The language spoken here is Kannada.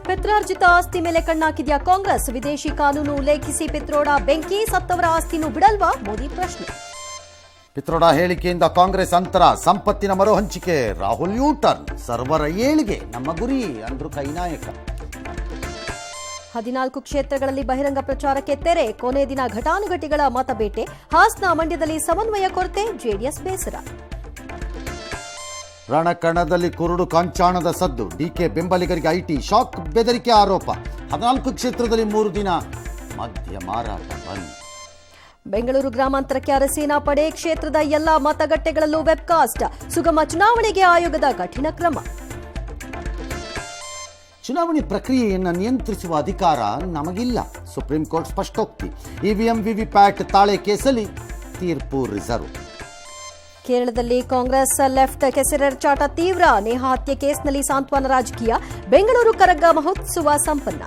ಪಿತ್ರಾರ್ಜಿತ ಆಸ್ತಿ ಮೇಲೆ ಕಣ್ಣಾಕಿದ್ಯಾ ಕಾಂಗ್ರೆಸ್? ವಿದೇಶಿ ಕಾನೂನು ಉಲ್ಲೇಖಿಸಿ ಪಿತ್ರೋಡ ಬೆಂಕಿ, ಸತ್ತವರ ಆಸ್ತಿನೂ ಬಿಡಲ್ವಾ? ಮೋದಿ ಪ್ರಶ್ನೆ. ಪಿತ್ರೋಡ ಹೇಳಿಕೆಯಿಂದ ಕಾಂಗ್ರೆಸ್ ಅಂತರ, ಸಂಪತ್ತಿನ ಮರುಹಂಚಿಕೆ, ರಾಹುಲ್ ಯೂಟರ್ನ್, ಸರ್ವರ ಏಳಿಗೆ ನಮ್ಮ ಗುರಿ ಅಂದ್ರು ಕೈನಾಯಕ. 14 ಕ್ಷೇತ್ರಗಳಲ್ಲಿ ಬಹಿರಂಗ ಪ್ರಚಾರಕ್ಕೆ ತೆರೆ, ಕೊನೆ ದಿನ ಘಟಾನುಘಟಿಗಳ ಮತಬೇಟೆ. ಹಾಸನ, ಮಂಡ್ಯದಲ್ಲಿ ಸಮನ್ವಯ ಕೊರತೆ, ಜೆಡಿಎಸ್ ಬೇಸರ. ರಣಕಣದಲ್ಲಿ ಕುರುಡು ಕಾಂಚಾಣದ ಸದ್ದು, ಡಿಕೆ ಬೆಂಬಲಿಗರಿಗೆ ಐಟಿ ಶಾಕ್, ಬೆದರಿಕೆ ಆರೋಪ. 14 ಕ್ಷೇತ್ರದಲ್ಲಿ 3 ದಿನ ಮದ್ಯ ಮಾರಾಟ ಬಂದ್. ಬೆಂಗಳೂರು ಗ್ರಾಮಾಂತರಕ್ಕೆ ಅರಸೇನಾ ಪಡೆ, ಕ್ಷೇತ್ರದ ಎಲ್ಲಾ ಮತಗಟ್ಟೆಗಳಲ್ಲೂ ವೆಬ್ಕಾಸ್ಟ್. ಸುಗಮ ಚುನಾವಣೆಗೆ ಆಯೋಗದ ಕಠಿಣ ಕ್ರಮ. ಚುನಾವಣೆ ಪ್ರಕ್ರಿಯೆಯನ್ನು ನಿಯಂತ್ರಿಸುವ ಅಧಿಕಾರ ನಮಗಿಲ್ಲ, ಸುಪ್ರೀಂ ಕೋರ್ಟ್ ಸ್ಪಷ್ಟೋಕ್ತಿ. ಇವಿಎಂ ವಿವಿಪ್ಯಾಟ್ ತಾಳೆ ಕೇಸಲ್ಲಿ ತೀರ್ಪು ರಿಸರ್ವ್. ಕೇರಳದಲ್ಲಿ ಕಾಂಗ್ರೆಸ್ ಲೆಫ್ಟ್ ಕೆಸರೆರಚಾಟ ತೀವ್ರ, ನೇಹಾ ಹತ್ಯೆ ಕೇಸ್ನಲ್ಲಿ ಸಾಂತ್ವನ ರಾಜಕೀಯ. ಬೆಂಗಳೂರು ಕರಗ ಮಹೋತ್ಸವ ಸಂಪನ್ನ.